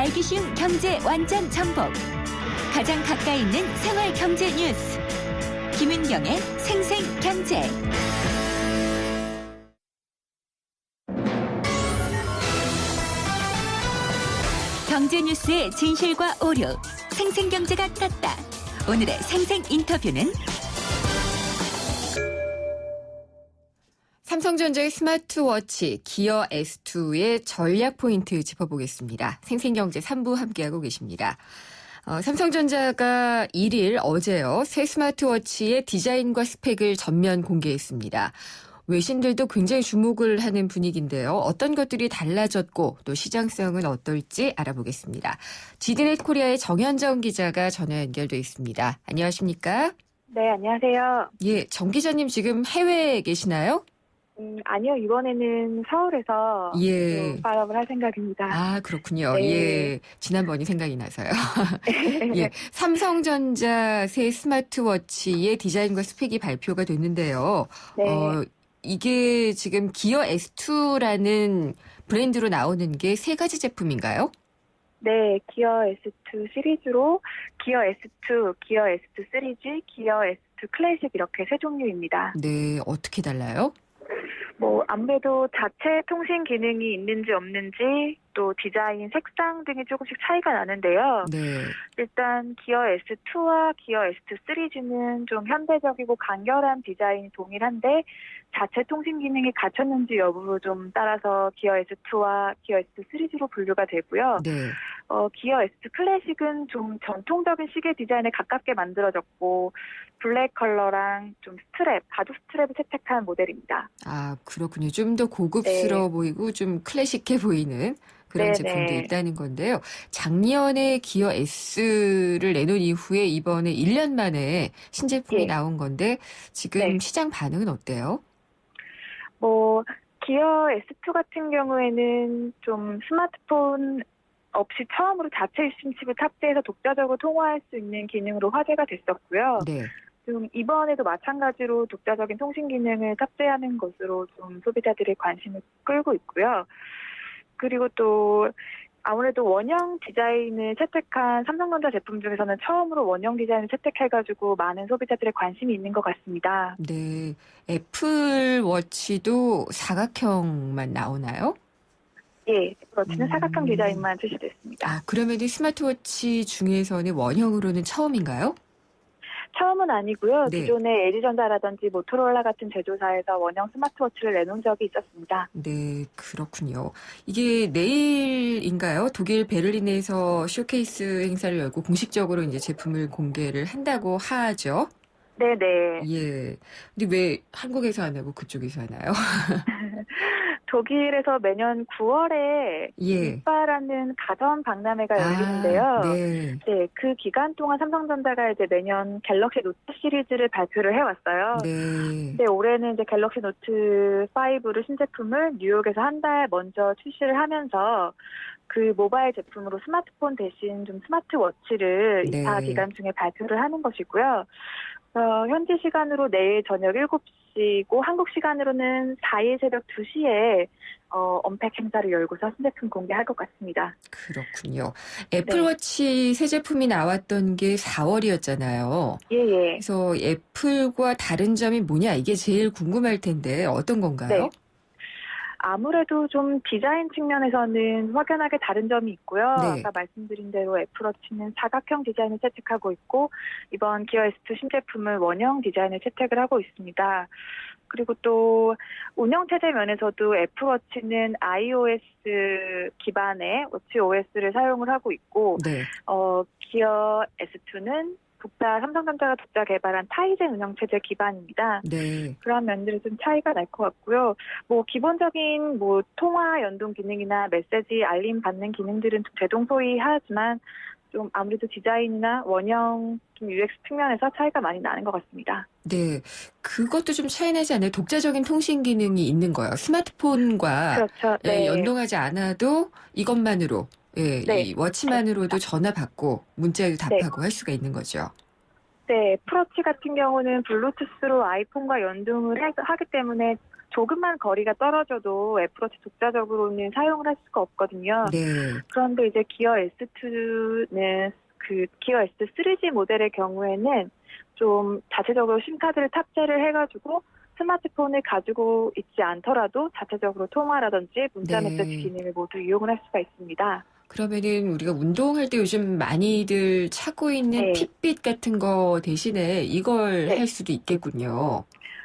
알기 쉬운 경제 완전 정복. 가장 가까이 있는 생활 경제 뉴스. 김은경의 생생경제. 경제 뉴스의 진실과 오류. 생생경제가 떴다. 오늘의 생생 인터뷰는 삼성전자의 스마트워치 기어 S2의 전략 포인트 짚어보겠습니다. 생생경제 3부 함께하고 계십니다. 삼성전자가 1일 어제요. 새 스마트워치의 디자인과 스펙을 전면 공개했습니다. 외신들도 굉장히 주목을 하는 분위기인데요. 어떤 것들이 달라졌고 또 시장성은 어떨지 알아보겠습니다. 지드넷 코리아의 정현정 기자가 전화 연결돼 있습니다. 안녕하십니까? 네, 안녕하세요. 예, 정 기자님 지금 해외에 계시나요? 아니요, 이번에는 서울에서 예. 파업을 할 생각입니다. 아, 그렇군요. 네. 예. 지난번이 생각이 나서요. 예. 삼성전자 새 스마트워치의 디자인과 스펙이 발표가 됐는데요. 네. 이게 지금 기어 S2라는 브랜드로 나오는 게 세 가지 제품인가요? 네, 기어 S2 시리즈로 기어 S2, 기어 S2 시리즈, 기어 S2 클래식 이렇게 세 종류입니다. 네, 어떻게 달라요? 아무래도 자체 통신 기능이 있는지 없는지 또 디자인, 색상 등이 조금씩 차이가 나는데요. 네. 일단 기어 S2와 기어 S2 시리즈는 좀 현대적이고 간결한 디자인이 동일한데 자체 통신 기능이 갖췄는지 여부를 좀 따라서 기어 S2와 기어 S2 시리즈로 분류가 되고요. 네. 기어 S2 클래식은 좀 전통적인 시계 디자인에 가깝게 만들어졌고 블랙 컬러랑 좀 스트랩, 가죽 스트랩을 채택한 모델입니다. 아, 그렇군요. 좀 더 고급스러워 네. 보이고 좀 클래식해 보이는 그런 네네. 제품도 있다는 건데요. 작년에 기어 S를 내놓은 이후에 이번에 1년 만에 신제품이 예. 나온 건데 지금 네. 시장 반응은 어때요? 기어 S2 같은 경우에는 좀 스마트폰 없이 처음으로 자체 유심 칩을 탑재해서 독자적으로 통화할 수 있는 기능으로 화제가 됐었고요. 네. 좀 이번에도 마찬가지로 독자적인 통신 기능을 탑재하는 것으로 좀 소비자들의 관심을 끌고 있고요. 그리고 또 아무래도 원형 디자인을 채택한 삼성전자 제품 중에서는 처음으로 원형 디자인을 채택해가지고 많은 소비자들의 관심이 있는 것 같습니다. 네. 애플워치도 사각형만 나오나요? 예, 그렇지는 사각형 음. 디자인만 출시됐습니다. 아, 그러면 스마트워치 중에서는 원형으로는 처음인가요? 처음은 아니고요. 네. 기존의 LG전자라든지 모토로라 같은 제조사에서 원형 스마트워치를 내놓은 적이 있었습니다. 네, 그렇군요. 이게 내일인가요? 독일 베를린에서 쇼케이스 행사를 열고 공식적으로 이제 제품을 공개를 한다고 하죠. 네네. 예. 근데 왜 한국에서 안 하고 그쪽에서 하나요? 독일에서 매년 9월에 예. 인파라는 가전 박람회가 열리는데요. 아, 네. 네, 그 기간 동안 삼성전자가 이제 매년 갤럭시 노트 시리즈를 발표를 해왔어요. 네. 근데 올해는 이제 갤럭시 노트 5를 신제품을 뉴욕에서 한 달 먼저 출시를 하면서 그 모바일 제품으로 스마트폰 대신 좀 스마트워치를 네. 인파 기간 중에 발표를 하는 것이고요. 현지 시간으로 내일 저녁 7시고 한국 시간으로는 4일 새벽 2시에 언팩 행사를 열고서 신제품 공개할 것 같습니다. 그렇군요. 애플워치 새 제품이 나왔던 게 4월이었잖아요. 예예. 그래서 애플과 다른 점이 뭐냐 이게 제일 궁금할 텐데 어떤 건가요? 네. 아무래도 좀 디자인 측면에서는 확연하게 다른 점이 있고요. 네. 아까 말씀드린 대로 애플워치는 사각형 디자인을 채택하고 있고 이번 기어 S2 신제품은 원형 디자인을 채택을 하고 있습니다. 그리고 또 운영체제 면에서도 애플워치는 iOS 기반의 워치OS를 사용을 하고 있고 네. 기어 S2는 삼성전자가 독자 개발한 타이젠 운영체제 기반입니다. 네. 그런 면들은 좀 차이가 날 것 같고요. 기본적인 통화 연동 기능이나 메시지 알림 받는 기능들은 좀 대동소이하지만 좀 아무래도 디자인이나 원형 좀 UX 측면에서 차이가 많이 나는 것 같습니다. 네. 그것도 좀 차이 나지 않아요? 독자적인 통신 기능이 있는 거예요. 스마트폰과 그렇죠. 네. 연동하지 않아도 이것만으로 네. 이 워치만으로도 전화 받고 문자도 답하고 할 수가 있는 거죠. 네, 애플워치 같은 경우는 블루투스로 아이폰과 연동을 하기 때문에 조금만 거리가 떨어져도 애플워치 독자적으로는 사용을 할 수가 없거든요. 네. 그런데 이제 기어 S2는 기어 S 3G 모델의 경우에는 좀 자체적으로 심카드를 탑재를 해가지고 스마트폰을 가지고 있지 않더라도 자체적으로 통화라든지 문자 네. 메시지 기능을 모두 이용을 할 수가 있습니다. 그러면은 우리가 운동할 때 요즘 많이들 찾고 있는 네. 핏빛 같은 거 대신에 이걸 네. 할 수도 있겠군요.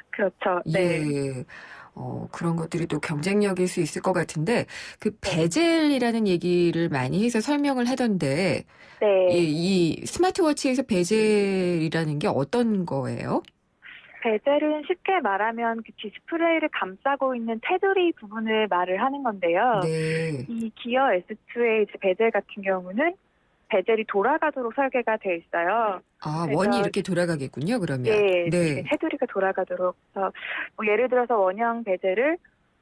그렇죠. 네. 예. 그런 것들이 또 경쟁력일 수 있을 것 같은데, 그 네. 베젤이라는 얘기를 많이 해서 설명을 하던데, 네. 이 스마트워치에서 베젤이라는 게 어떤 거예요? 베젤은 쉽게 말하면 그 디스플레이를 감싸고 있는 테두리 부분을 말을 하는 건데요. 네. 이 기어 S2의 이제 베젤 같은 경우는 베젤이 돌아가도록 설계가 돼 있어요. 아, 그래서 원이 이렇게 돌아가겠군요, 그러면. 네, 네. 테두리가 돌아가도록. 그래서 뭐 예를 들어서 원형 베젤을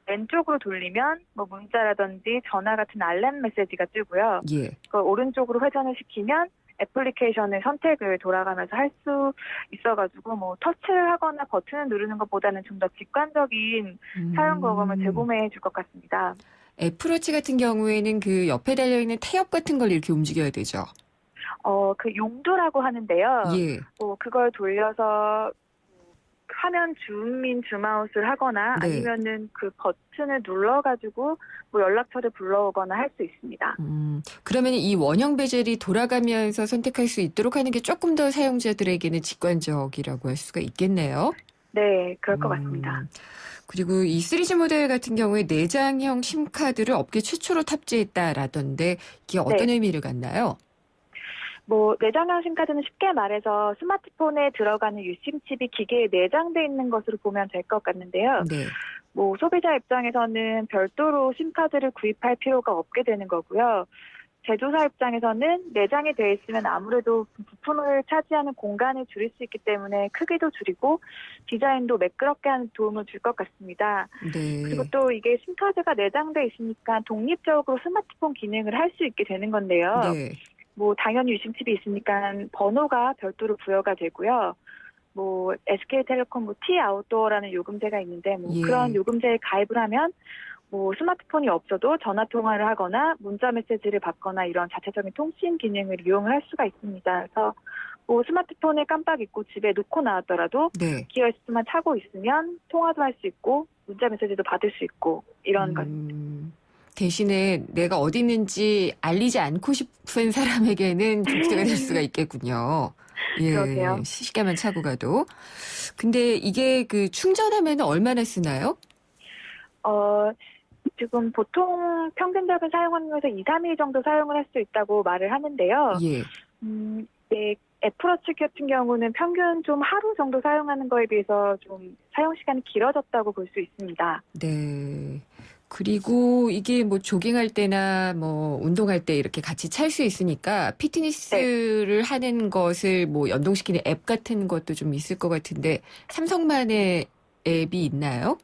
왼쪽으로 돌리면 뭐 문자라든지 전화 같은 알람 메시지가 뜨고요. 예. 그걸 오른쪽으로 회전을 시키면 애플리케이션의 선택을 돌아가면서 할 수 있어가지고 뭐 터치를 하거나 버튼을 누르는 것보다는 좀 더 직관적인 사용 경험을 제공해 줄 것 같습니다. 애플워치 같은 경우에는 그 옆에 달려있는 태엽 같은 걸 이렇게 움직여야 되죠. 그 용도라고 하는데요. 예. 뭐 그걸 돌려서 화면 줌인 줌아웃을 하거나 네. 아니면은 그 버튼을 눌러가지고 뭐 연락처를 불러오거나 할 수 있습니다. 그러면 이 원형 베젤이 돌아가면서 선택할 수 있도록 하는 게 조금 더 사용자들에게는 직관적이라고 할 수가 있겠네요. 네, 그럴 것 같습니다. 그리고 이 3G 모델 같은 경우에 내장형 심카드를 업계 최초로 탑재했다라던데 이게 어떤 네. 의미를 갖나요? 뭐 내장형 심카드는 쉽게 말해서 스마트폰에 들어가는 유심 칩이 기계에 내장돼 있는 것으로 보면 될 것 같는데요. 네. 뭐 소비자 입장에서는 별도로 심카드를 구입할 필요가 없게 되는 거고요. 제조사 입장에서는 내장이 되어 있으면 아무래도 부품을 차지하는 공간을 줄일 수 있기 때문에 크기도 줄이고 디자인도 매끄럽게 하는 도움을 줄 것 같습니다. 네. 그리고 또 이게 심카드가 내장돼 있으니까 독립적으로 스마트폰 기능을 할 수 있게 되는 건데요. 네. 뭐 당연히 유심칩이 있으니까 번호가 별도로 부여가 되고요. 뭐 SK텔레콤 뭐 T 아웃도어라는 요금제가 있는데 뭐 예. 그런 요금제에 가입을 하면 뭐 스마트폰이 없어도 전화 통화를 하거나 문자 메시지를 받거나 이런 자체적인 통신 기능을 이용을 할 수가 있습니다. 그래서 뭐 스마트폰을 깜빡 잊고 집에 놓고 나왔더라도 네. 기어 S2만 차고 있으면 통화도 할 수 있고 문자 메시지도 받을 수 있고 이런 것. 대신에 내가 어디 있는지 알리지 않고 싶은 사람에게는 족쇄가 될 수가 있겠군요. 예, 그러게요. 시간만 차고 가도. 근데 이게 그 충전하면 얼마나 쓰나요? 지금 보통 평균적인 사용 환경에서 2, 3일 정도 사용을 할 수 있다고 말을 하는데요. 예. 네, 애플워치 같은 경우는 평균 좀 하루 정도 사용하는 거에 비해서 좀 사용 시간이 길어졌다고 볼 수 있습니다. 네. 그리고 이게 뭐 조깅할 때나 뭐 운동할 때 이렇게 같이 찰 수 있으니까 피트니스를 하는 것을 뭐 연동시키는 앱 같은 것도 좀 있을 것 같은데 삼성만의 앱이 있나요?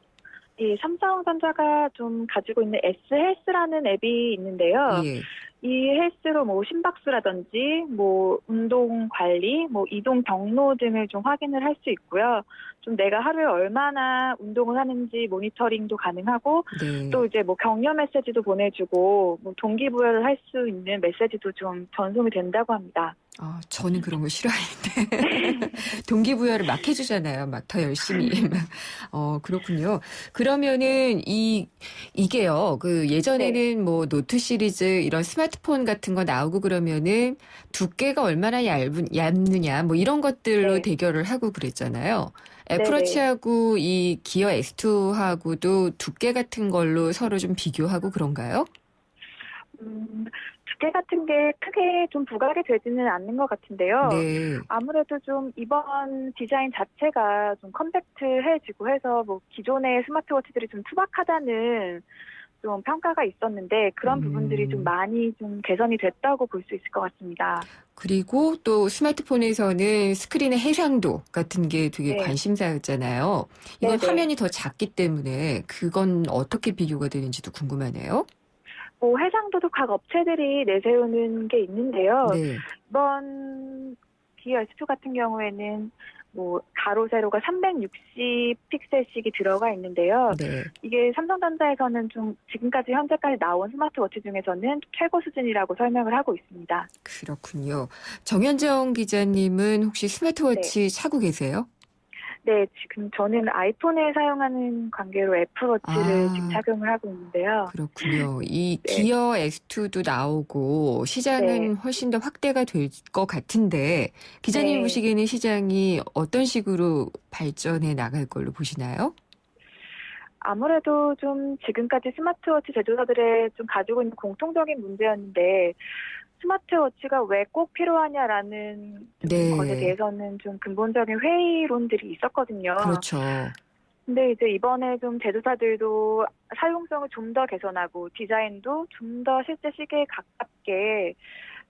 예, 삼성전자가 좀 가지고 있는 S헬스라는 앱이 있는데요. 예. 이 헬스로 뭐 심박수라든지 뭐 운동 관리, 뭐 이동 경로 등을 좀 확인을 할 수 있고요. 좀 내가 하루에 얼마나 운동을 하는지 모니터링도 가능하고 네. 또 이제 뭐 격려 메시지도 보내주고 뭐 동기부여를 할 수 있는 메시지도 좀 전송이 된다고 합니다. 저는 그런 거 싫어하는데 동기부여를 막 해주잖아요. 막 더 열심히. 그렇군요. 그러면은 이게요. 그 예전에는 뭐 노트 시리즈 이런 스마트폰 같은 거 나오고 그러면은 두께가 얼마나 얇느냐 뭐 이런 것들로 네. 대결을 하고 그랬잖아요. 네네. 애플워치하고 이 기어 S2하고도 두께 같은 걸로 서로 좀 비교하고 그런가요? 두께 같은 게 크게 좀 부각이 되지는 않는 것 같은데요. 네. 아무래도 좀 이번 디자인 자체가 좀 컴팩트해지고 해서 뭐 기존의 스마트워치들이 좀 투박하다는 좀 평가가 있었는데 그런 부분들이 좀 많이 좀 개선이 됐다고 볼 수 있을 것 같습니다. 그리고 또 스마트폰에서는 스크린의 해상도 같은 게 되게 네. 관심사였잖아요. 이건 네네. 화면이 더 작기 때문에 그건 어떻게 비교가 되는지도 궁금하네요. 뭐 해상도도 각 업체들이 내세우는 게 있는데요. 네. 이번 기어 S2 같은 경우에는 뭐 가로 세로가 360 픽셀씩이 들어가 있는데요. 네. 이게 삼성전자에서는 좀 지금까지 현재까지 나온 스마트워치 중에서는 최고 수준이라고 설명을 하고 있습니다. 그렇군요. 정현정 기자님은 혹시 스마트워치 차고 계세요? 네, 지금 저는 아이폰에 사용하는 관계로 애플워치를 지금 착용을 하고 있는데요. 그렇군요. 이 네. 기어 S2도 나오고 시장은 훨씬 더 확대가 될 것 같은데 기자님 네. 보시기에는 시장이 어떤 식으로 발전해 나갈 걸로 보시나요? 아무래도 좀 지금까지 스마트워치 제조사들의 좀 가지고 있는 공통적인 문제였는데 스마트워치가 왜 꼭 필요하냐라는 네. 것에 대해서는 좀 근본적인 회의론들이 있었거든요. 그렇죠. 근데 이제 이번에 좀 제조사들도 사용성을 좀 더 개선하고 디자인도 좀 더 실제 시계에 가깝게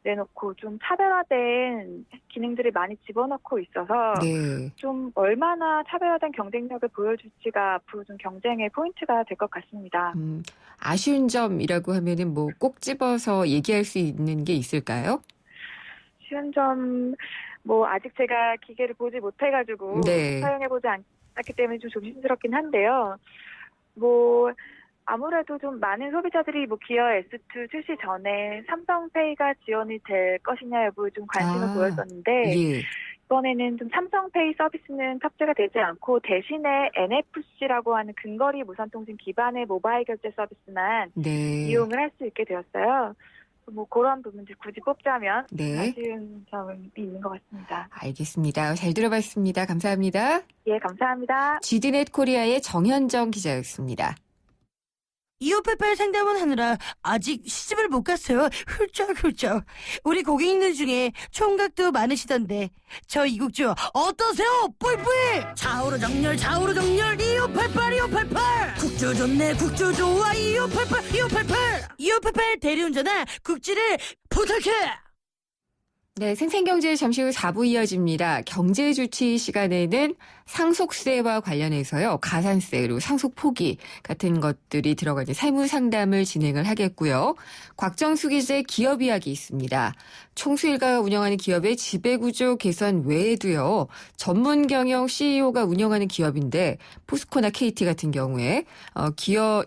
내놓고 좀 차별화된 기능들을 많이 집어넣고 있어서 네. 좀 얼마나 차별화된 경쟁력을 보여줄지가 앞으로 좀 경쟁의 포인트가 될 것 같습니다. 아쉬운 점이라고 하면은 뭐 꼭 집어서 얘기할 수 있는 게 있을까요? 쉬운 점, 뭐 아직 제가 기계를 보지 못해가지고 네. 사용해보지 않았기 때문에 좀 조심스럽긴 한데요. 뭐 아무래도 좀 많은 소비자들이 뭐 기어 S2 출시 전에 삼성페이가 지원이 될 것이냐 여부에 좀 관심을 보였었는데 예. 이번에는 좀 삼성페이 서비스는 탑재가 되지 않고 대신에 NFC라고 하는 근거리 무선통신 기반의 모바일 결제 서비스만 네. 이용을 할 수 있게 되었어요. 뭐 그런 부분들 굳이 뽑자면 네. 아쉬운 점이 있는 것 같습니다. 알겠습니다. 잘 들어봤습니다. 감사합니다. 예, 감사합니다. GD넷 코리아의 정현정 기자였습니다. 2588 상담원 하느라 아직 시집을 못 갔어요. 훌쩍훌쩍. 우리 고객님들 중에 총각도 많으시던데 저 이국주 어떠세요? 뿌이뿌이. 좌우로 정렬 2588 국주 좋네 국주 좋아 2588 대리운전아 국지를 부탁해. 네, 생생경제 잠시 후 4부 이어집니다. 경제주치 시간에는 상속세와 관련해서요. 가산세, 그리고 상속 포기 같은 것들이 들어가는 세무 상담을 진행을 하겠고요. 곽정수 기자의 기업 이야기 있습니다. 총수일가가 운영하는 기업의 지배구조 개선 외에도요. 전문 경영 CEO가 운영하는 기업인데 포스코나 KT 같은 경우에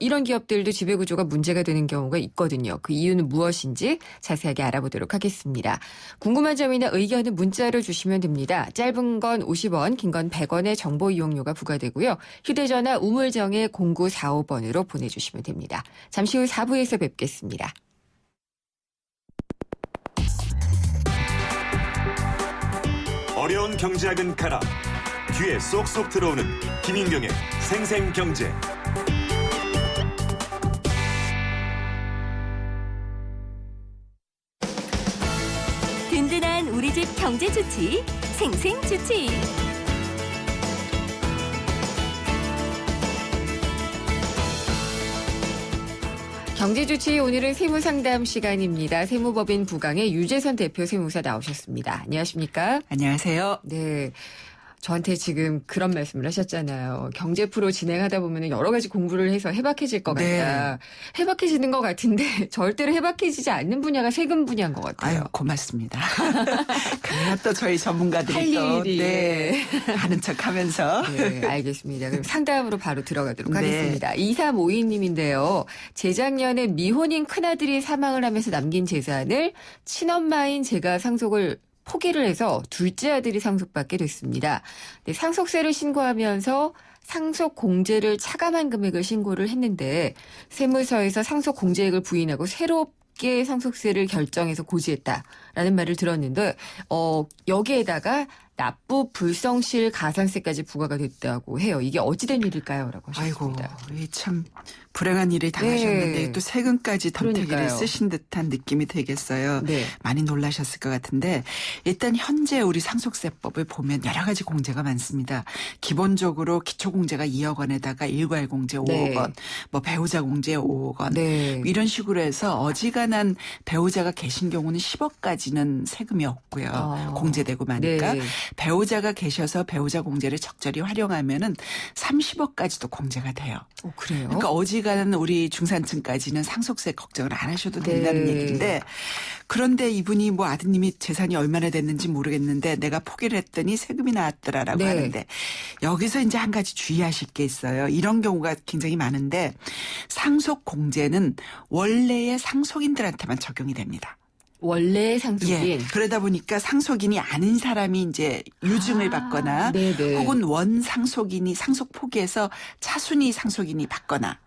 이런 기업들도 지배구조가 문제가 되는 경우가 있거든요. 그 이유는 무엇인지 자세하게 알아보도록 하겠습니다. 궁금한 점이나 의견은 문자로 주시면 됩니다. 짧은 건 50원, 긴 건 100원의 정보 이용료가 부과되고요. 휴대전화 우물정에 0945번으로 보내주시면 됩니다. 잠시 후 4부에서 뵙겠습니다. 어려운 경제학은 가라. 귀에 쏙쏙 들어오는 김인경의 생생경제. 든든한 우리 집 경제주치 생생주치. 경제주치 오늘은 세무상담 시간입니다. 세무법인 부강의 유재선 대표 세무사 나오셨습니다. 안녕하십니까? 안녕하세요. 네. 저한테 지금 그런 말씀을 하셨잖아요. 경제 프로 진행하다 보면 여러 가지 공부를 해서 해박해질 것 네. 같다. 해박해지는 것 같은데 절대로 해박해지지 않는 분야가 세금 분야인 것 같아요. 아유, 고맙습니다. 그래야 또 저희 전문가들이 할 또 일이. 네, 하는 척 하면서. 네, 알겠습니다. 그럼 상담으로 바로 들어가도록 네. 하겠습니다. 2352님인데요. 재작년에 미혼인 큰아들이 사망을 하면서 남긴 재산을 친엄마인 제가 상속을 포기를 해서 둘째 아들이 상속받게 됐습니다. 네, 상속세를 신고하면서 상속 공제를 차감한 금액을 신고를 했는데 세무서에서 상속 공제액을 부인하고 새롭게 상속세를 결정해서 고지했다라는 말을 들었는데 여기에다가 납부 불성실 가산세까지 부과가 됐다고 해요. 이게 어찌된 일일까요? 라고 아이고, 하셨습니다. 이 참 불행한 일이 당하셨는데 네. 또 세금까지 덤태기를 그러니까요. 쓰신 듯한 느낌이 되겠어요. 네. 많이 놀라셨을 것 같은데 일단 현재 우리 상속세법을 보면 여러 가지 공제가 많습니다. 기본적으로 기초공제가 2억 원에다가 일괄 공제 5억 네. 원, 뭐 배우자 공제 5억 원 네. 이런 식으로 해서 어지간한 배우자가 계신 경우는 10억까지는 세금이 없고요. 공제되고 마니까. 네. 배우자가 계셔서 배우자 공제를 적절히 활용하면은 30억까지도 공제가 돼요. 그래요? 그러니까 어지간한 올라가는 우리 중산층까지는 상속세 걱정을 안 하셔도 된다는 네. 얘기인데 그런데 이분이 뭐 아드님이 재산이 얼마나 됐는지 모르겠는데 내가 포기를 했더니 세금이 나왔더라라고 네. 하는데 여기서 이제 한 가지 주의하실 게 있어요. 이런 경우가 굉장히 많은데 상속 공제는 원래의 상속인들한테만 적용이 됩니다. 원래 상속인. 예. 그러다 보니까 상속인이 아닌 사람이 이제 유증을 받거나 네네. 혹은 원 상속인이 상속 포기해서 차순위 상속인이 받거나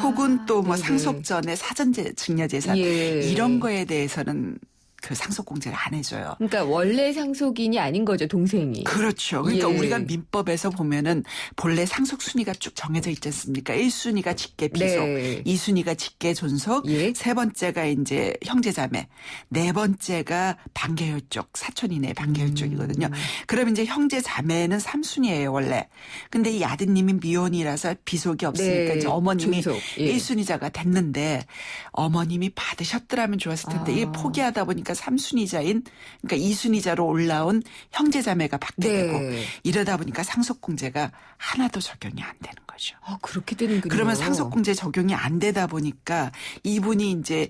혹은 또 뭐 네네. 상속 전에 사전 증여재산 예. 이런 거에 대해서는 그 상속 공제를 안 해줘요. 그러니까 원래 상속인이 아닌 거죠, 동생이. 그렇죠. 그러니까 예. 우리가 민법에서 보면은 본래 상속 순위가 쭉 정해져 있지 않습니까? 1순위가 직계 비속, 네. 2순위가 직계 존속, 예. 세 번째가 이제 형제자매, 네 번째가 반계혈족, 사촌 이내 반계혈족이거든요. 그럼 이제 형제자매는 3순위예요, 원래. 근데 이 아드님이 미혼이라서 비속이 없으니까 네. 이제 어머님이 존속. 예. 1순위자가 됐는데 어머님이 받으셨더라면 좋았을 텐데 아. 이게 포기하다 보니까 3순위자인 그러니까 2순위자로 올라온 형제자매가 받게 네. 되고 이러다 보니까 상속공제가 하나도 적용이 안 되는 거죠. 그렇게 되는군요. 그러면 상속공제 적용이 안 되다 보니까 이분이 이제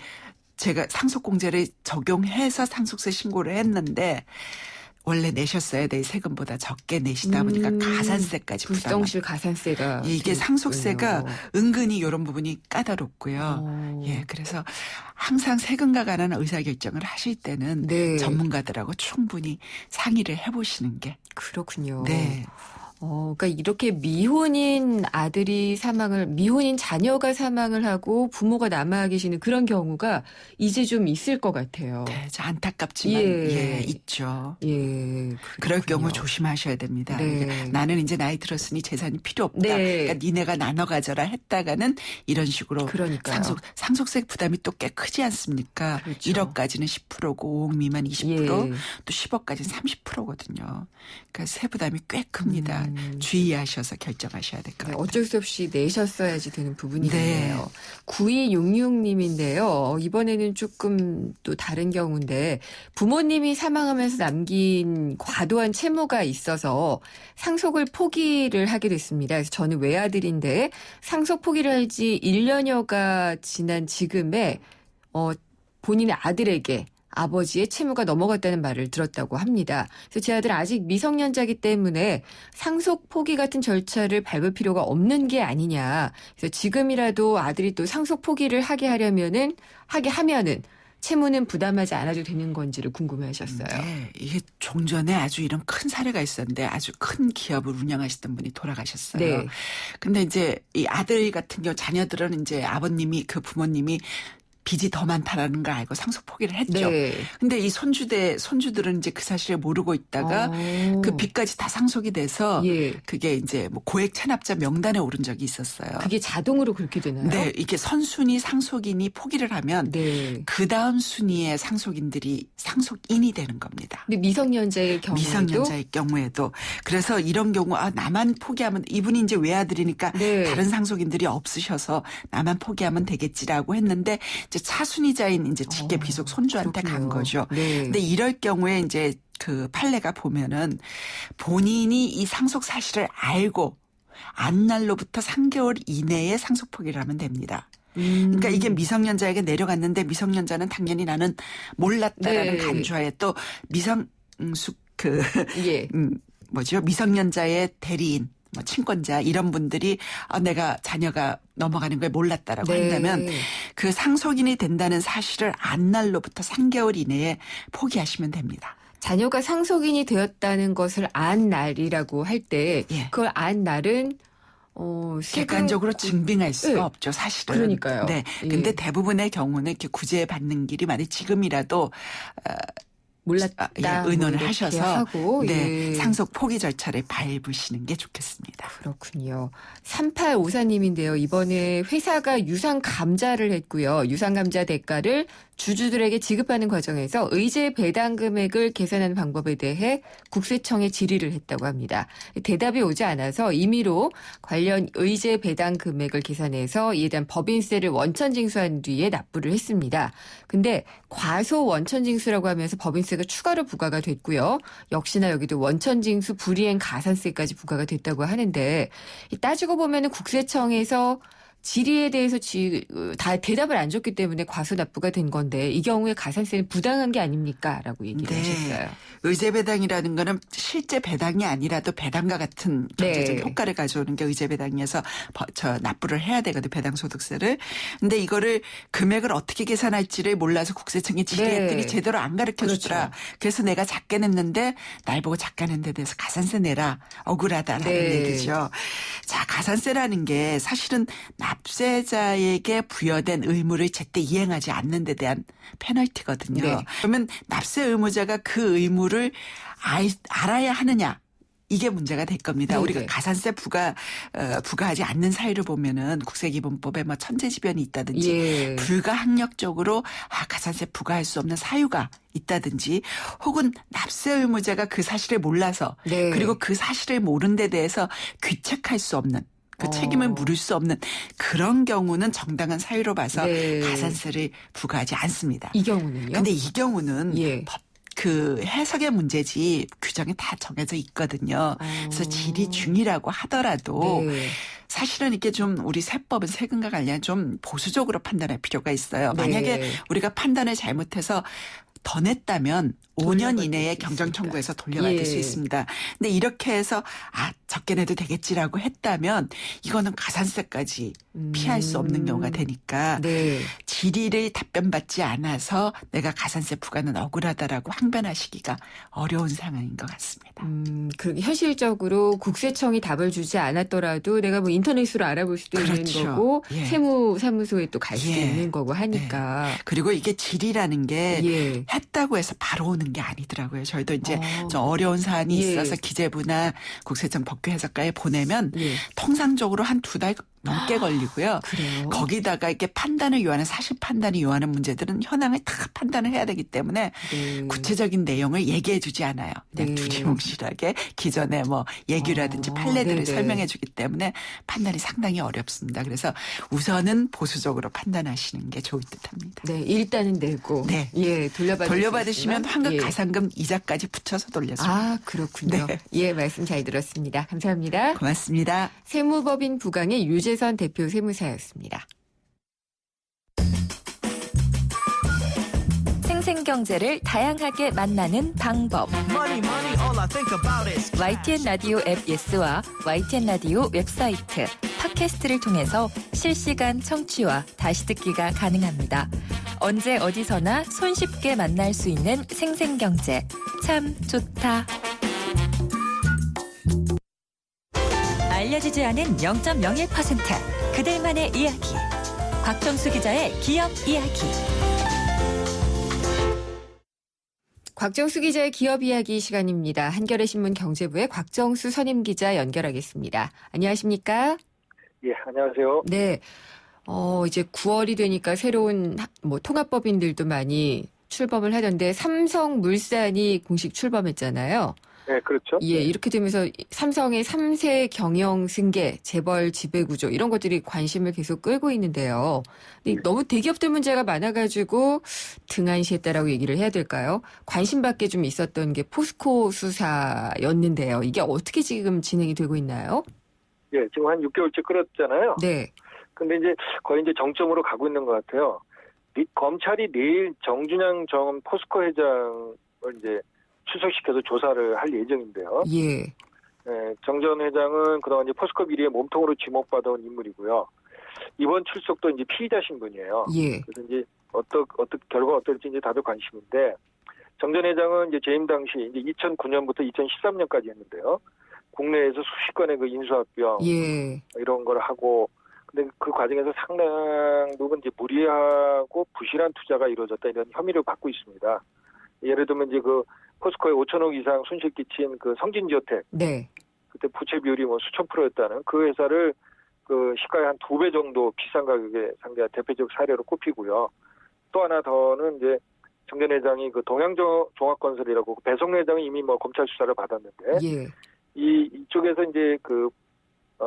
제가 상속공제를 적용해서 상속세 신고를 했는데 원래 내셨어야 될 세금보다 적게 내시다 보니까 가산세까지 부담. 불성실 가산세가 이게 상속세가 은근히 이런 부분이 까다롭고요. 예, 그래서 항상 세금과 관한 의사결정을 하실 때는 네. 전문가들하고 충분히 상의를 해보시는 게. 그렇군요. 네. 그러니까 이렇게 미혼인 미혼인 자녀가 사망을 하고 부모가 남아 계시는 그런 경우가 이제 좀 있을 것 같아요. 네, 안타깝지만 예. 있죠. 예. 그럴 그렇군요. 경우 조심하셔야 됩니다. 네. 그러니까 나는 이제 나이 들었으니 재산이 필요 없다. 네. 그러니까 니네가 나눠 가져라 했다가는 이런 식으로 그러니까요. 상속세 부담이 또 꽤 크지 않습니까? 그렇죠. 1억까지는 10%고 5억 미만 20% 예. 또 10억까지는 30%거든요. 그러니까 세 부담이 꽤 큽니다. 주의하셔서 결정하셔야 될 것 네, 같아요. 어쩔 수 없이 내셨어야지 되는 부분이네요. 네. 9266님인데요. 이번에는 조금 또 다른 경우인데 부모님이 사망하면서 남긴 과도한 채무가 있어서 상속을 포기를 하게 됐습니다. 그래서 저는 외아들인데 상속 포기를 할 지 1년여가 지난 지금에 본인의 아들에게 아버지의 채무가 넘어갔다는 말을 들었다고 합니다. 그래서 제 아들 아직 미성년자이기 때문에 상속 포기 같은 절차를 밟을 필요가 없는 게 아니냐. 그래서 지금이라도 아들이 또 상속 포기를 하게 하면은 채무는 부담하지 않아도 되는 건지를 궁금해하셨어요. 네, 이게 종전에 아주 이런 큰 사례가 있었는데 아주 큰 기업을 운영하시던 분이 돌아가셨어요. 네. 근데 이제 이 아들 같은 경우 자녀들은 이제 그 부모님이 빚이 더 많다라는 걸 알고 상속 포기를 했죠. 네. 근데 이 손주들은 이제 그 사실을 모르고 있다가 그 빚까지 다 상속이 돼서 예. 그게 이제 뭐 고액 체납자 명단에 오른 적이 있었어요. 그게 자동으로 그렇게 되나요? 네, 이게 선순위 상속인이 포기를 하면 네. 그 다음 순위의 상속인들이 상속인이 되는 겁니다. 근데 미성년자의 경우에도 미성년자의 경우에도 그래서 이런 경우 나만 포기하면 이분이 이제 외아들이니까 네. 다른 상속인들이 없으셔서 나만 포기하면 되겠지라고 했는데 이제 차순위자인 이제 직계 비속 손주한테 간 그렇군요. 거죠. 네. 근데 이럴 경우에 이제 그 판례가 보면은 본인이 이 상속 사실을 알고 안날로부터 3개월 이내에 상속 포기를 하면 됩니다. 그러니까 이게 미성년자에게 내려갔는데 미성년자는 당연히 나는 몰랐다라는 네. 간주하에 또 예. 미성년자의 대리인 뭐 친권자 이런 분들이 내가 자녀가 넘어가는 걸 몰랐다라고 네. 한다면 그 상속인이 된다는 사실을 안날로부터 3개월 이내에 포기하시면 됩니다. 자녀가 상속인이 되었다는 것을 안 날이라고 할 때 예. 그걸 안 날은 객관적으로 증빙할 수가 네. 없죠, 사실은. 그러니까요. 네. 예. 근데 대부분의 경우는 이렇게 구제받는 길이 만약 지금이라도 몰랐다. 의논을 이렇게 하셔서 하고 네, 예. 상속 포기 절차를 밟으시는 게 좋겠습니다. 그렇군요. 3854님인데요. 이번에 회사가 유상 감자를 했고요. 유상 감자 대가를 주주들에게 지급하는 과정에서 의제 배당 금액을 계산하는 방법에 대해 국세청에 질의를 했다고 합니다. 대답이 오지 않아서 임의로 관련 의제 배당 금액을 계산해서 이에 대한 법인세를 원천 징수한 뒤에 납부를 했습니다. 근데 과소 원천 징수라고 하면서 법인세가 추가로 부과가 됐고요. 역시나 여기도 원천 징수 불이행 가산세까지 부과가 됐다고 하는데 따지고 보면은 국세청에서 질의에 대해서 다 대답을 안 줬기 때문에 과소납부가 된 건데 이 경우에 가산세는 부당한 게 아닙니까? 라고 얘기를 네. 하셨어요. 의제 배당이라는 거는 실제 배당이 아니라도 배당과 같은 경제적 네. 효과를 가져오는 게 의제 배당이어서 납부를 해야 되거든, 배당소득세를. 근데 이거를 금액을 어떻게 계산할지를 몰라서 국세청이 질의했더니 네. 제대로 안 가르쳐 주더라. 그렇죠. 그래서 내가 작게 냈는데 날 보고 작게 낸 데 대해서 가산세 내라. 억울하다라는 네. 얘기죠. 자, 가산세라는 게 사실은 납세자에게 부여된 의무를 제때 이행하지 않는 데 대한 페널티거든요. 네. 그러면 납세 의무자가 그 의무를 알아야 하느냐? 이게 문제가 될 겁니다. 네네. 우리가 가산세 부과하지 않는 사유를 보면은 국세기본법에 뭐 천재지변이 있다든지 예. 불가항력적으로 가산세 부과할 수 없는 사유가 있다든지 혹은 납세 의무자가 그 사실을 몰라서 네. 그리고 그 사실을 모른 데 대해서 귀책할 수 없는 그 책임을 물을 수 없는 그런 경우는 정당한 사유로 봐서 네. 가산세를 부과하지 않습니다. 이 경우는요? 근데 이 경우는 예. 그 해석의 문제지 규정이 다 정해져 있거든요. 그래서 질의 중이라고 하더라도 네. 사실은 이게 좀 우리 세법은 세금과 관련 좀 보수적으로 판단할 필요가 있어요. 네. 만약에 우리가 판단을 잘못해서 더 냈다면 5년 돌려받을 이내에 수 경정 있으니까. 청구해서 돌려받을 예. 수 있습니다. 근데 이렇게 해서 적게 내도 되겠지라고 했다면 이거는 가산세까지 피할 수 없는 경우가 되니까 네. 질의를 답변받지 않아서 내가 가산세 부과는 억울하다라고 항변하시기가 어려운 상황인 것 같습니다. 그 현실적으로 국세청이 답을 주지 않았더라도 내가 뭐 인터넷으로 알아볼 수도 있는 그렇죠. 거고 예. 세무사무소에 또 갈 수도 예. 있는 거고 하니까. 그리고 이게 질의라는 게 예. 했다고 해서 바로 오는 게 아니더라고요. 저희도 이제 어. 좀 어려운 사안이 예. 있어서 기재부나 국세청 법규 해석과에 보내면 예. 통상적으로 한 2달 넘게 걸리고요. 그래요? 거기다가 이렇게 판단을 요하는 사실 판단이 요하는 문제들은 현황을 다 판단을 해야 되기 때문에 네. 구체적인 내용을 얘기해 주지 않아요. 그냥 네. 두리뭉실하게 기존의 뭐 예규라든지 판례들을 네네. 설명해 주기 때문에 판단이 상당히 어렵습니다. 그래서 우선은 보수적으로 판단하시는 게 좋을 듯합니다. 네, 일단은 내고. 네. 예, 돌려받으시면 환급 예. 가산금 이자까지 붙여서 돌려줍니다. 아, 그렇군요. 네. 예, 말씀 잘 들었습니다. 감사합니다. 고맙습니다. 세무법인 부강의 유재선 대표 세무사였습니다. 생생경제를 다양하게 만나는 방법. YTN 라디오 앱 예스와 YTN 라디오 웹사이트, 팟캐스트를 통해서 실시간 청취와 다시 듣기가 가능합니다. 언제 어디서나 손쉽게 만날 수 있는 생생경제. 참 좋다. 알려지지 않은 0.01% 그들만의 이야기. 곽정수 기자의 기업 이야기. 곽정수 기자의 기업 이야기 시간입니다. 한겨레 신문 경제부의 곽정수 선임 기자 연결하겠습니다. 안녕하십니까? 예, 안녕하세요. 네. 이제 9월이 되니까 새로운 통합법인들도 많이 출범을 하던데 삼성물산이 공식 출범했잖아요. 네, 그렇죠. 예, 이렇게 되면서 삼성의 3세 경영 승계, 재벌 지배구조 이런 것들이 관심을 계속 끌고 있는데요. 근데 너무 대기업들 문제가 많아가지고 등한시했다라고 얘기를 해야 될까요? 관심밖에 좀 있었던 게 포스코 수사였는데요. 이게 어떻게 지금 진행이 되고 있나요? 예, 지금 한 6개월째 끌었잖아요. 네. 근데 이제 거의 이제 정점으로 가고 있는 것 같아요. 검찰이 내일 정준영 전 포스코 회장을 이제 출석시켜서 조사를 할 예정인데요. 예. 예, 정 전 회장은 그동안 이제 포스코 비리의 몸통으로 지목받아온 인물이고요. 이번 출석도 이제 피의자 신분이에요. 예. 그래서 이제 결과가 어떨지 이제 다들 관심인데, 정 전 회장은 이제 재임 당시 이제 2009년부터 2013년까지 했는데요. 국내에서 수십 건의 그 인수합병 예. 이런 걸 하고, 근데 그 과정에서 상당 부분 이제 무리하고 부실한 투자가 이루어졌다 이런 혐의를 받고 있습니다. 예를 들면 이제 그 포스코에 5천억 이상 손실 끼친 그 성진지오텍, 네. 그때 부채 비율이 뭐 수천 %였다는 그 회사를 그 시가의 한 2배 정도 비싼 가격에 상대한 대표적 사례로 꼽히고요. 또 하나 더는 이제 정 전 회장이 그 동양종합건설이라고 배송 회장이 이미 뭐 검찰 수사를 받았는데, 예. 이쪽에서 이제 그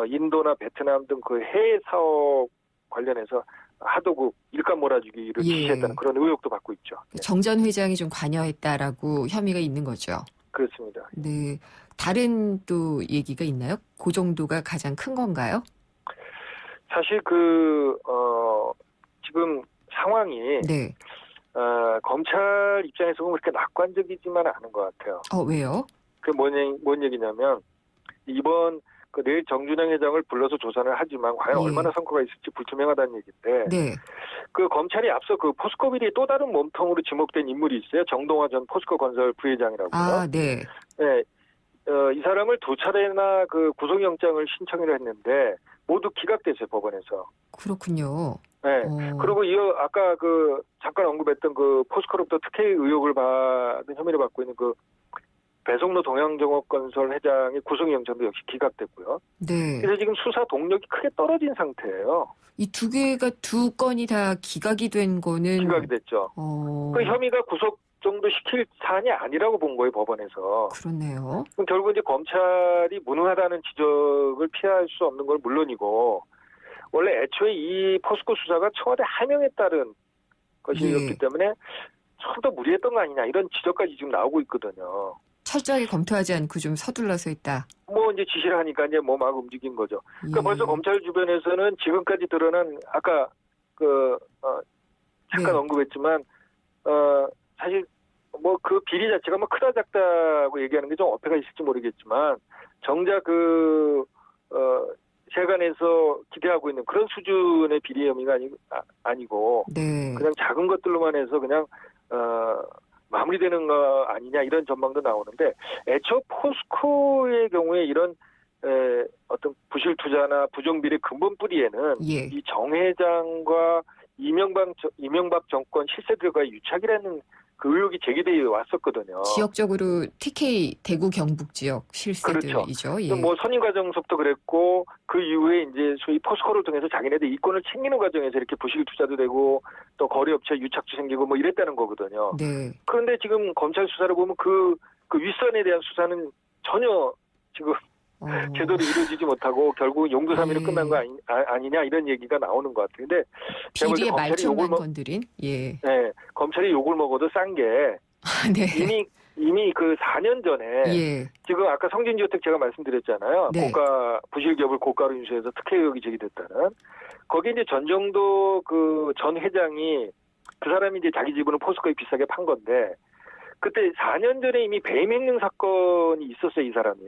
인도나 베트남 등 그 해외 사업 관련해서 하도 그 일감 몰아주기를 예. 지시했다는 그런 의혹도 받고 있죠. 네, 정 전 회장이 좀 관여했다라고 혐의가 있는 거죠. 그렇습니다. 네. 다른 또 얘기가 있나요? 그 정도가 가장 큰 건가요? 사실 지금 상황이 네. 검찰 입장에서 보면 그렇게 낙관적이지만 않은 것 같아요. 왜요? 그 뭔 얘기냐면 이번 내일 정준영 회장을 불러서 조사를 하지만 과연 예. 얼마나 성과가 있을지 불투명하다는 얘기인데 네. 검찰이 앞서 포스코 비리의 또 다른 몸통으로 지목된 인물이 있어요. 정동화 전 포스코 건설 부회장이라고요. 네. 네. 이 사람을 두 차례나 구속영장을 신청을 했는데 모두 기각됐어요, 법원에서. 그렇군요. 네. 그리고 아까 잠깐 언급했던 포스코로부터 특혜 의혹을 받은 혐의를 받고 있는 배송로 동양정업건설 회장의 구속영장도 역시 기각됐고요. 네. 그래서 지금 수사 동력이 크게 떨어진 상태예요. 이 두 건이 다 기각이 된 거는 기각이 됐죠. 그 혐의가 구속 정도 시킬 사안이 아니라고 본 거예요, 법원에서. 그렇네요. 그럼 결국 이제 검찰이 무능하다는 지적을 피할 수 없는 건 물론이고, 원래 애초에 이 포스코 수사가 청와대 하명에 따른 것이었기 네. 때문에 좀 더 무리했던 거 아니냐, 이런 지적까지 지금 나오고 있거든요. 철저하게 검토하지 않고 좀 서둘러서 있다. 이제 지시를 하니까 이제 막 움직인 거죠. 그러니까 예. 벌써 검찰 주변에서는 지금까지 드러난 아까 잠깐 네. 언급했지만 사실 비리 자체가 크다 작다고 얘기하는 게 좀 어폐가 있을지 모르겠지만 정작 세간에서 기대하고 있는 그런 수준의 비리 혐의가 아니고 네. 그냥 작은 것들로만 해서 그냥 마무리되는 거 아니냐 이런 전망도 나오는데 애초 포스코의 경우에 이런 어떤 부실 투자나 부정 비리 근본 뿌리에는 예. 이 정 회장과 이명박 정권 실세들과의 유착이라는 의혹이 제기되어 왔었거든요. 지역적으로 TK 대구 경북 지역 실세들이죠. 그렇죠. 예. 선임 과정서부터 그랬고 그 이후에 이제 소위 포스코를 통해서 자기네들 이권을 챙기는 과정에서 이렇게 부실 투자도 되고 또 거래업체 유착도 생기고 이랬다는 거거든요. 네. 그런데 지금 검찰 수사를 보면 그 윗선에 대한 수사는 전혀 지금 제대로 이루어지지 못하고 결국 용두사미로 예. 끝난 거 아니냐 이런 얘기가 나오는 것 같아요. 근데 제가 볼 때 비리의 검찰이 말총만 건드린. 예. 네, 검찰이 욕을 먹어도 싼 게 네. 이미 4년 전에 예. 지금 아까 성진주택 제가 말씀드렸잖아요. 네. 부실 기업을 고가로 인수해서 특혜 의혹이 제기됐다는. 거기에 이제 전정도 전 회장이 그 사람이 이제 자기 집으로 포스코에 비싸게 판 건데 그때 4년 전에 이미 배임 횡령 사건이 있었어요, 이 사람이.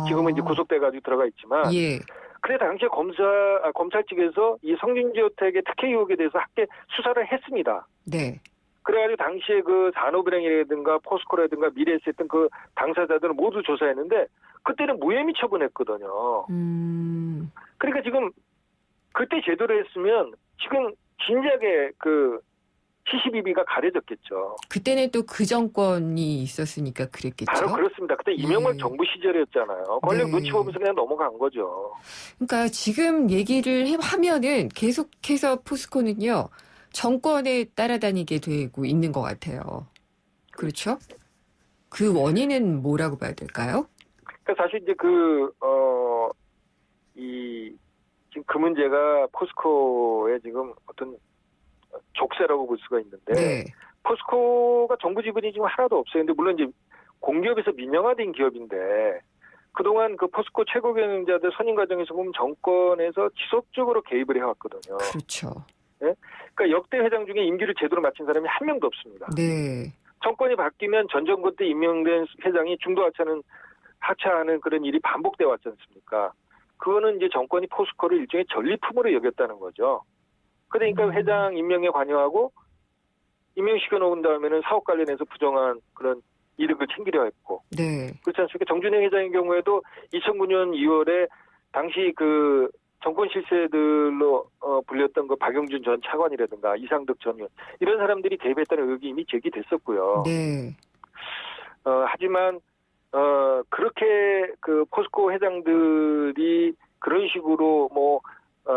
지금은 이제 구속돼가지고 들어가 있지만. 예. 그래 당시에 검찰 측에서 이 성진주택의 특혜 의혹에 대해서 함께 수사를 했습니다. 네. 그래가지고 당시에 산업은행이라든가 포스코라든가 미래에셋던 당사자들은 모두 조사했는데 그때는 무혐의 처분했거든요. 그러니까 지금 그때 제대로 했으면 지금 진작에 시시비비가 가려졌겠죠. 그때는 또 그 정권이 있었으니까 그랬겠죠. 바로 그렇습니다. 그때 이명박 예. 정부 시절이었잖아요. 권력 네. 눈치 보면서 그냥 넘어간 거죠. 그러니까 지금 얘기를 하면은 계속해서 포스코는요. 정권에 따라다니게 되고 있는 것 같아요. 그렇죠? 그 원인은 뭐라고 봐야 될까요? 그러니까 사실 이제 지금 그 문제가 포스코의 지금 어떤 족쇄라고 볼 수가 있는데 네. 포스코가 정부 지분이 지금 하나도 없어요. 근데 물론 이제 공기업에서 민영화된 기업인데 그동안 포스코 최고 경영자들 선임 과정에서 보면 정권에서 지속적으로 개입을 해왔거든요. 그렇죠. 네? 그러니까 역대 회장 중에 임기를 제대로 마친 사람이 한 명도 없습니다. 네. 정권이 바뀌면 전 정권 때 임명된 회장이 중도 하차하는 그런 일이 반복돼 왔지 않습니까? 그거는 이제 정권이 포스코를 일종의 전리품으로 여겼다는 거죠. 그러니까 회장 임명에 관여하고 임명시켜 놓은 다음에는 사업 관련해서 부정한 그런 이득을 챙기려 했고. 네. 그렇지 않습니까? 정준영 회장의 경우에도 2009년 2월에 당시 정권 실세들로 불렸던 박영준 전 차관이라든가 이상득 전 의원 이런 사람들이 개입했다는 의혹이 이미 제기됐었고요. 네. 하지만 그렇게 포스코 회장들이 그런 식으로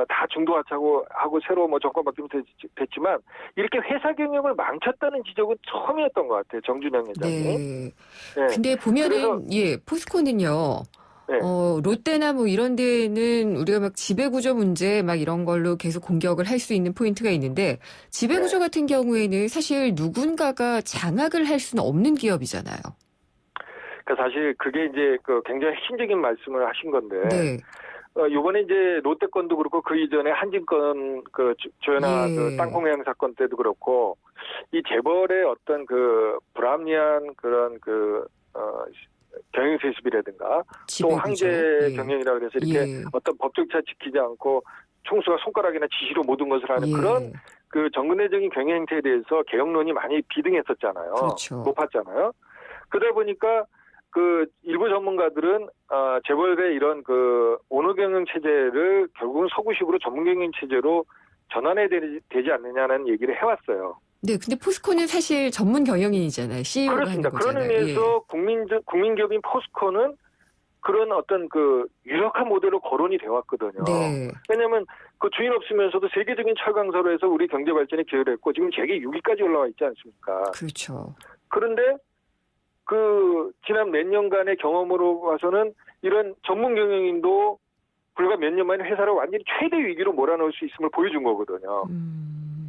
다 중도하차고 하고 새로 정권 바뀌면서 됐지만 이렇게 회사 경영을 망쳤다는 지적은 처음이었던 것 같아요. 정준영 회장이. 네. 네. 근데 보면은 포스코는요. 네. 롯데나 이런 데는 우리가 막 지배구조 문제 이런 걸로 계속 공격을 할 수 있는 포인트가 있는데 지배구조 네. 같은 경우에는 사실 누군가가 장악을 할 수는 없는 기업이잖아요. 그러니까 사실 그게 이제 굉장히 핵심적인 말씀을 하신 건데 네. 요번에 이제 롯데 건도 그렇고 그 이전에 한진건 그 조현아 예. 그 땅콩회항 사건 때도 그렇고 이 재벌의 어떤 그 불합리한 그런 경영 세습이라든가 또 지배구조. 황제 예. 경영이라 그래서 이렇게 예. 어떤 법적자 지키지 않고 총수가 손가락이나 지시로 모든 것을 하는 예. 그런 그 정근회적인 경영 행태에 대해서 개혁론이 많이 비등했었잖아요. 그렇죠. 높았잖아요. 그러다 보니까 그 일부 전문가들은 재벌의 이런 그 오너 경영 체제를 결국은 서구식으로 전문 경영 체제로 전환해야 되지 않느냐는 얘기를 해왔어요. 네, 근데 포스코는 사실 전문 경영인이잖아요. CEO가 그렇습니다. 하는 그런 거잖아요. 의미에서 국민기업인 포스코는 그런 어떤 그 유력한 모델로 거론이 되어 왔거든요. 네. 왜냐하면 그 주인 없으면서도 세계적인 철강사로 해서 우리 경제 발전에 기여를 했고 지금 세계 6위까지 올라와 있지 않습니까? 그렇죠. 그런데 그 지난 몇 년간의 경험으로 봐서는 이런 전문 경영인도 불과 몇 년 만에 회사를 완전히 최대 위기로 몰아넣을 수 있음을 보여준 거거든요.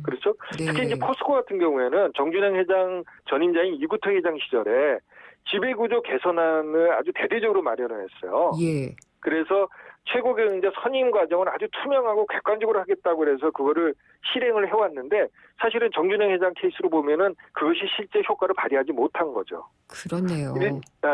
그렇죠? 네. 특히 이제 포스코 같은 경우에는 정준영 회장 전임자인 이구태 회장 시절에 지배구조 개선안을 아주 대대적으로 마련을 했어요. 예. 그래서 최고 경영자 선임 과정을 아주 투명하고 객관적으로 하겠다고 그래서 그거를 실행을 해왔는데 사실은 정준영 회장 케이스로 보면은 그것이 실제 효과를 발휘하지 못한 거죠. 그렇네요.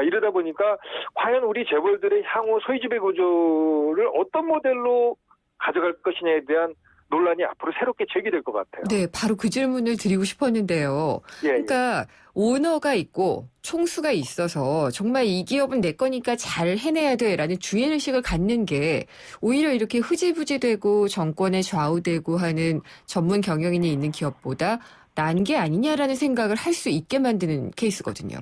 이러다 보니까 과연 우리 재벌들의 향후 소유지배 구조를 어떤 모델로 가져갈 것이냐에 대한 논란이 앞으로 새롭게 제기될 것 같아요. 네, 바로 그 질문을 드리고 싶었는데요. 예, 그러니까 오너가 있고 총수가 있어서 정말 이 기업은 내 거니까 잘 해내야 돼라는 주인의식을 갖는 게 오히려 이렇게 흐지부지되고 정권에 좌우되고 하는 전문 경영인이 있는 기업보다 난 게 아니냐라는 생각을 할 수 있게 만드는 케이스거든요.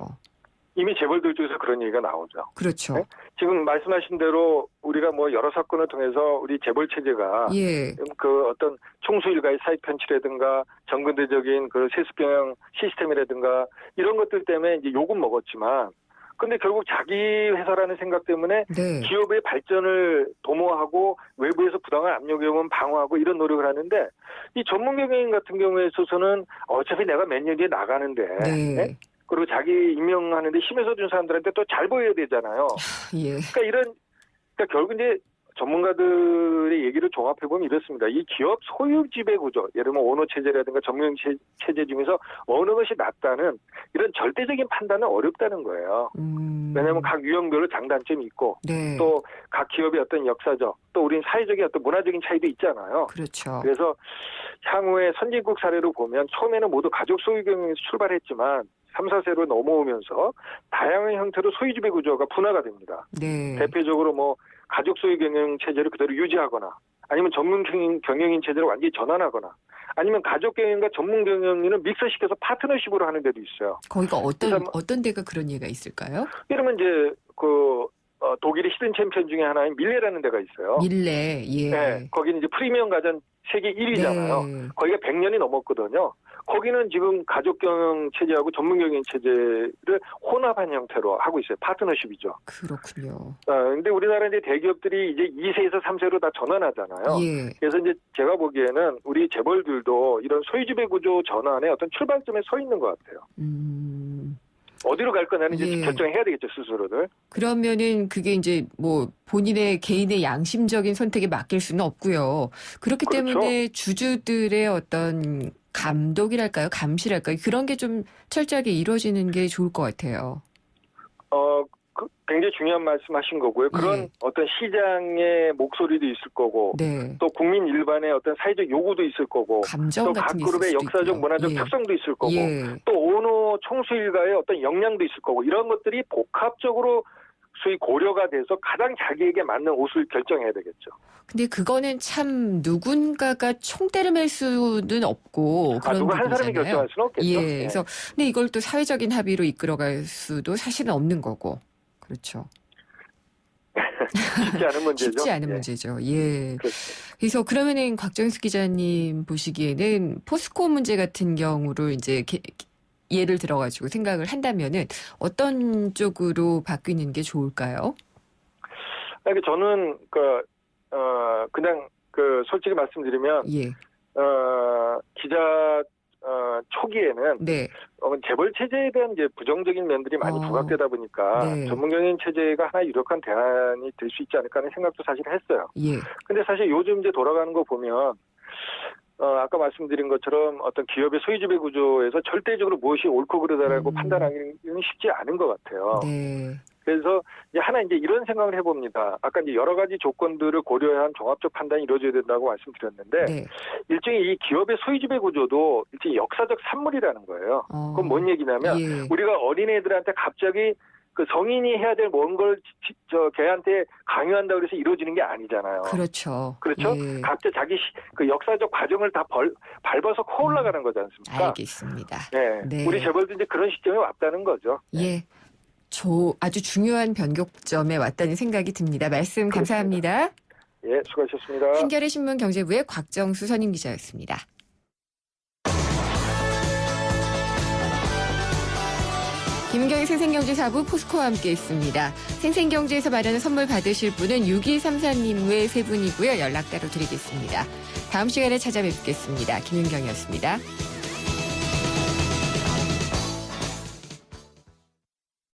이미 재벌들 쪽에서 그런 얘기가 나오죠. 그렇죠. 네? 지금 말씀하신 대로 우리가 뭐 여러 사건을 통해서 우리 재벌 체제가 예. 그 어떤 총수 일가의 사익 편취라든가 정근대적인 그 세습 경영 시스템이라든가 이런 것들 때문에 이제 욕은 먹었지만 근데 결국 자기 회사라는 생각 때문에 네. 기업의 발전을 도모하고 외부에서 부당한 압력에 오면 방어하고 이런 노력을 하는데 이 전문 경영인 같은 경우에 있어서는 어차피 내가 몇 년 뒤에 나가는데 네. 네? 그리고 자기 임명하는데 힘에서 준 사람들한테 또 잘 보여야 되잖아요. 예. 그러니까 결국 이제 전문가들의 얘기를 종합해보면 이렇습니다. 이 기업 소유 지배 구조, 예를 들면 오너 체제라든가 전문 체제 중에서 어느 것이 낫다는 이런 절대적인 판단은 어렵다는 거예요. 왜냐하면 각 유형별로 장단점이 있고 네. 또 각 기업의 어떤 역사적 또 우린 사회적인 어떤 문화적인 차이도 있잖아요. 그렇죠. 그래서 향후에 선진국 사례로 보면 처음에는 모두 가족 소유 경영에서 출발했지만 3, 4세로 넘어오면서 다양한 형태로 소유지배 구조가 분화가 됩니다. 네. 대표적으로 뭐 가족 소유 경영 체제를 그대로 유지하거나 아니면 전문 경영인 체제를 완전히 전환하거나 아니면 가족 경영과 전문 경영인을 믹서시켜서 파트너십으로 하는 데도 있어요. 거기가 그래서 어떤 데가 그런 예가 있을까요? 이러면 이제 독일의 히든 챔피언 중에 하나인 밀레라는 데가 있어요. 밀레. 예. 네, 거기는 이제 프리미엄 가전 세계 1위잖아요. 네. 거기가 100년이 넘었거든요. 거기는 지금 가족 경영 체제하고 전문 경영 체제를 혼합한 형태로 하고 있어요. 파트너십이죠. 그렇군요. 근데 우리나라 이제 대기업들이 이제 2세에서 3세로 다 전환하잖아요. 예. 그래서 이제 제가 보기에는 우리 재벌들도 이런 소유지배 구조 전환의 어떤 출발점에 서 있는 것 같아요. 어디로 갈 거냐는 이제 예. 결정해야 되겠죠, 스스로를. 그러면은 그게 이제 뭐 본인의 개인의 양심적인 선택에 맡길 수는 없고요. 그렇기 그렇죠. 때문에 주주들의 어떤 감독이랄까요? 감시랄까요? 그런 게 좀 철저하게 이루어지는 게 좋을 것 같아요. 굉장히 중요한 말씀하신 거고요. 그런 예. 어떤 시장의 목소리도 있을 거고, 네. 또 국민 일반의 어떤 사회적 요구도 있을 거고, 감정 또 각 같은 게 있을 그룹의 수도 역사적 있고요. 문화적 예. 특성도 있을 거고, 예. 또 오너 총수 일가의 어떤 역량도 있을 거고, 이런 것들이 복합적으로 소위 고려가 돼서 가장 자기에게 맞는 옷을 결정해야 되겠죠. 근데 그거는 참 누군가가 총대를 맬 수는 없고 그런 누가 한 사람이 부분이잖아요. 결정할 수는 없겠죠. 예. 네. 그래서 근데 이걸 또 사회적인 합의로 이끌어갈 수도 사실은 없는 거고. 그렇죠. 쉽지 않은 문제죠. 쉽지 않은 예. 문제죠. 예. 그렇죠. 그래서 그러면은 곽정수 기자님 보시기에는 포스코 문제 같은 경우를 이제 예를 들어가지고 생각을 한다면은 어떤 쪽으로 바뀌는 게 좋을까요? 그러니까 저는 그냥 솔직히 말씀드리면 예. 기자 초기에는 네. 재벌 체제에 대한 이제 부정적인 면들이 많이 부각되다 보니까 네. 전문경영 체제가 하나의 유력한 대안이 될 수 있지 않을까 하는 생각도 사실 했어요. 예. 근데 사실 요즘 이제 돌아가는 거 보면 아까 말씀드린 것처럼 어떤 기업의 소유지배 구조에서 절대적으로 무엇이 옳고 그르다라고 판단하기는 쉽지 않은 것 같아요. 네. 그래서 이제 하나 이제 이런 생각을 해봅니다. 아까 이제 여러 가지 조건들을 고려한 종합적 판단이 이루어져야 된다고 말씀드렸는데 네. 일종의 이 기업의 소유지배 구조도 일종의 역사적 산물이라는 거예요. 그건 뭔 얘기냐면 예. 우리가 어린애들한테 갑자기 그 성인이 해야 될 뭔 걸 걔한테 강요한다고 해서 이루어지는 게 아니잖아요. 그렇죠. 그렇죠? 예. 각자 자기 그 역사적 과정을 다 밟아서 커 올라가는 거지 않습니까? 알겠습니다. 네. 네. 우리 재벌도 이제 그런 시점에 왔다는 거죠. 예. 아주 중요한 변곡점에 왔다는 생각이 듭니다. 말씀 감사합니다. 예, 수고하셨습니다. 한겨레 신문 경제부의 곽정수 선임 기자였습니다. 김은경의 생생경제 4부 포스코와 함께했습니다. 생생경제에서 마련한 선물 받으실 분은 6234님 외 3분이고요. 연락 따로 드리겠습니다. 다음 시간에 찾아뵙겠습니다. 김은경이었습니다.